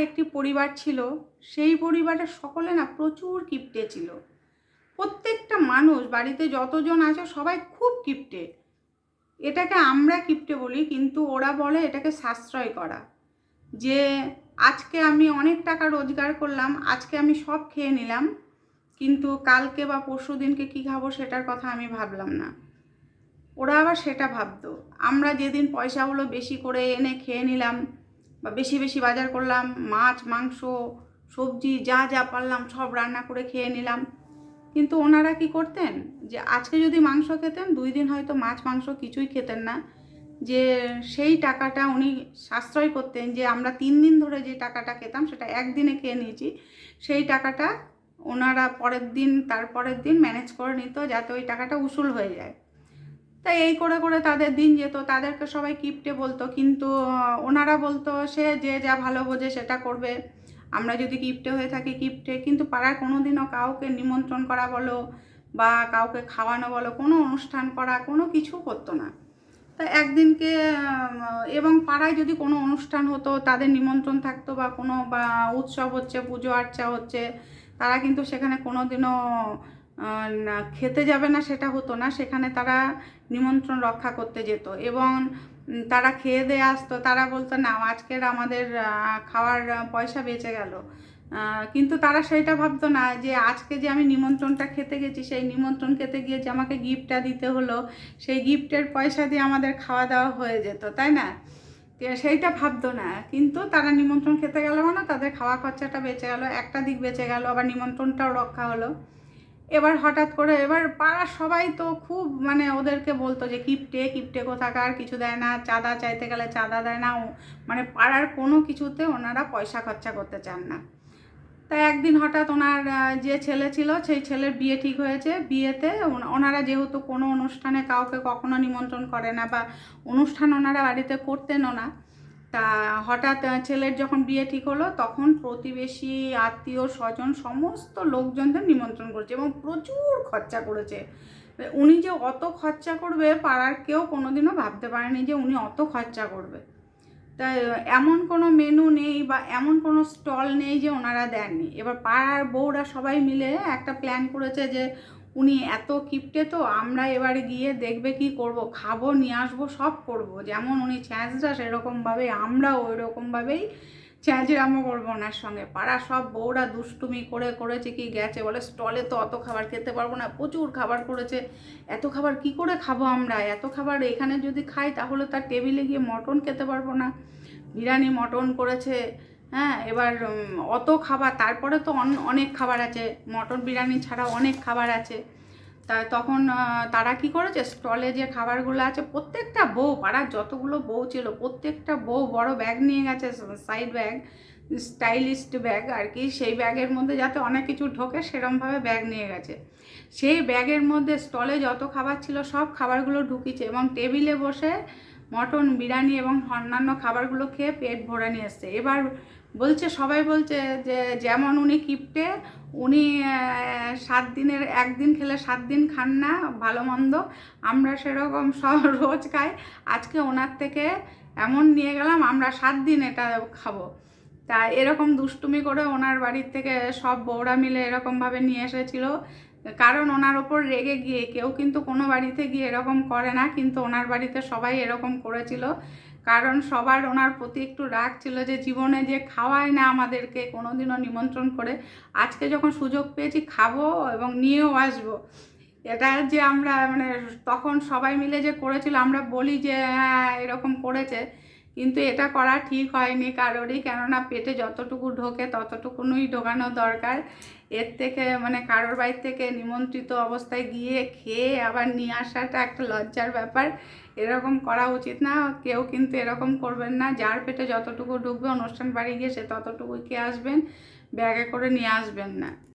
একটি পরিবার ছিল, সেই পরিবারের সকলে না প্রচুর কিপ্টে ছিল। প্রত্যেকটা মানুষ বাড়িতে যতজন আছে সবাই খুব কিপ্টে। এটাকে আমরা কিপ্টে বলি, কিন্তু ওরা বলে এটাকে সাশ্রয় করা। যে আজকে আমি অনেক টাকা রোজগার করলাম, আজকে আমি সব খেয়ে নিলাম, কিন্তু কালকে বা পরশু দিনকে কী খাবো সেটার কথা আমি ভাবলাম না। ওরা আবার সেটা ভাবতো। আমরা যেদিন পয়সাগুলো বেশি করে এনে খেয়ে নিলাম বা বেশি বেশি বাজার করলাম, মাছ মাংস সবজি যা যা পারলাম সব রান্না করে খেয়ে নিলাম, কিন্তু ওনারা কি করতেন যে আজকে যদি মাংস খেতেন 2 দিন হয়তো মাছ মাংস কিছুই খেতেন না। যে সেই টাকাটা উনি সাশ্রয় করতেন, যে আমরা 3 দিন ধরে যে টাকাটা খেতাম সেটা একদিনে খেয়ে নিয়েছি, সেই টাকাটা ওনারা পরের দিন তারপরের দিন ম্যানেজ করে নিত যাতে ওই টাকাটা উসুল হয়ে যায়। তাই এই করে করে তাদের দিন যেত। তাদেরকে সবাই কিপ্টে বলতো, কিন্তু ওনারা বলতো সে যে যা ভালো বোঝে সেটা করবে, আমরা যদি কিপ্টে হয়ে থাকি কিপ্টে। কিন্তু পাড়ার কোনো দিনও কাউকে নিমন্ত্রণ করা বলো বা কাউকে খাওয়ানো বলো, কোনো অনুষ্ঠান করা কোনো কিছু করতো না। তা একদিনকে এবং পাড়ায় যদি কোনো অনুষ্ঠান হতো, তাদের নিমন্ত্রণ থাকতো বা কোনো বা উৎসব হচ্ছে, পুজো আর্চা হচ্ছে, তারা কিন্তু সেখানে কোনো দিনও খেতে যাবে না সেটা হতো না। সেখানে তারা নিমন্ত্রণ রক্ষা করতে যেত এবং তারা খেয়ে দিয়ে আসতো। তারা বলতো না আজকের আমাদের খাওয়ার পয়সা বেঁচে গেল। কিন্তু তারা সেইটা ভাবতো না যে আজকে যে আমি নিমন্ত্রণটা খেতে গেছি, সেই নিমন্ত্রণ খেতে গিয়ে যে আমাকে গিফটটা দিতে হলো, সেই গিফটের পয়সা দিয়ে আমাদের খাওয়া দাওয়া হয়ে যেত, তাই না? সেইটা ভাবতো না। কিন্তু তারা নিমন্ত্রণ খেতে গেল মানে তাদের খাওয়া খরচাটা বেঁচে গেল, একটা দিক বেঁচে গেল, আবার নিমন্ত্রণটাও রক্ষা হলো। এবার হঠাৎ করে এবার পাড়ার সবাই তো খুব মানে ওদেরকে বলতো যে কিপ্টে কিপ্টে কোথাকার, কিছু দেয় না, চাঁদা চাইতে গেলে চাঁদা দেয় না, মানে পাড়ার কোনো কিছুতে ওনারা পয়সা খরচা করতে চান না। তাই একদিন হঠাৎ ওনার যে ছেলে ছিল সেই ছেলের বিয়ে ঠিক হয়েছে। বিয়েতে ওনারা যেহেতু কোনো অনুষ্ঠানে কাউকে কখনো নিমন্ত্রণ করে না বা অনুষ্ঠান ওনারা বাড়িতে করতেনও না, তা হঠাৎ ছেলের যখন বিয়ে ঠিক হলো তখন প্রতিবেশী আত্মীয় স্বজন সমস্ত লোকজনদের নিমন্ত্রণ করেছে এবং প্রচুর খরচা করেছে। উনি যে অত খরচা করবে পাড়ার কেউ কোনোদিনও ভাবতে পারেনি যে উনি অত খরচা করবে। তাই এমন কোনো মেনু নেই বা এমন কোনো স্টল নেই যে ওনারা দেননি। এবার পাড়ার বউরা সবাই মিলে একটা প্ল্যান করেছে যে উনি এত কিপ্টে, তো আমরা এবারে গিয়ে দেখবে কি করব, খাবো নিয়ে আসবো সব করব। যেমন উনি ছ্যাঁচড়া সেরকমভাবেই আমরাও ওই রকমভাবেই ছ্যাঁচড়ামো করবো ওনার সঙ্গে। পাড়ার সব বউরা দুষ্টুমি করে করেছে কি গেছে, বলে স্টলে তো অত খাবার খেতে পারবো না, প্রচুর খাবার করেছে, এত খাবার কি করে খাবো আমরা, এত খাবার এখানে যদি খাই তাহলে তার টেবিলে গিয়ে মটন খেতে পারবো না। বিরিয়ানি মটন করেছে, হ্যাঁ। এবার অত খাবার, তারপরে তো অনেক খাবার আছে, মটন বিরিয়ানি ছাড়াও অনেক খাবার আছে। তা তখন তারা কি করেছে, স্টলে যে খাবারগুলো আছে প্রত্যেকটা বউ, পাড়ার যতগুলো বউ ছিল প্রত্যেকটা বউ বড় ব্যাগ নিয়ে গেছে, সাইড ব্যাগ, স্টাইলিস্ট ব্যাগ আর কি। সেই ব্যাগের মধ্যে যাতে অনেক কিছু ঢোকে সেরমভাবে ব্যাগ নিয়ে গেছে। সেই ব্যাগের মধ্যে স্টলে যত খাবার ছিল সব খাবারগুলো ঢুকিয়েছে এবং টেবিলে বসে মটন বিরিয়ানি এবং অন্যান্য খাবারগুলো খেয়ে পেট ভরে নিয়ে এসছে। এবার বলছে, সবাই বলছে যে যেমন উনি কিপ্টে, উনি 7 দিনের একদিন খেলে 7 দিন খান না ভালো মন্দ, আমরা সেরকম সব রোজ খাই, আজকে ওনার থেকে এমন নিয়ে গেলাম আমরা 7 দিন এটা খাবো। তা এরকম দুষ্টুমি করে ওনার বাড়ির থেকে সব বউরা মিলে এরকমভাবে নিয়ে এসেছিলো। কারণ ওনার ওপর রেগে গিয়ে কেউ কিন্তু কোনো বাড়িতে গিয়ে এরকম করে না, কিন্তু ওনার বাড়িতে সবাই এরকম করেছিল। কারণ সবার ওনার প্রতি একটু রাগ ছিল যে জীবনে যে খাওয়ায় না আমাদেরকে কোনোদিনও নিমন্ত্রণ করে, আজকে যখন সুযোগ পেয়েছি খাবো এবং নিয়েও আসবো। এটা যে আমরা মানে তখন সবাই মিলে যে করেছিল, আমরা বলি যে হ্যাঁ এরকম করেছে, কিন্তু এটা করা ঠিক হয়নি কারোরই। কেননা পেটে যতটুকু ঢোকে ততটুকুনই ঢোকানো দরকার। এর থেকে মানে কারোর বাড়ির থেকে নিমন্ত্রিত অবস্থায় গিয়ে খেয়ে আবার নিয়ে আসাটা একটা লজ্জার ব্যাপার। এরকম করা উচিত না। কেউ কিন্তু এরকম করবেন না। যার পেটে যতটুকু ঢুকবে অনুষ্ঠান বাড়ি গিয়ে সে ততটুকুই খেয়ে আসবেন, ব্যাগে করে নিয়ে আসবেন না।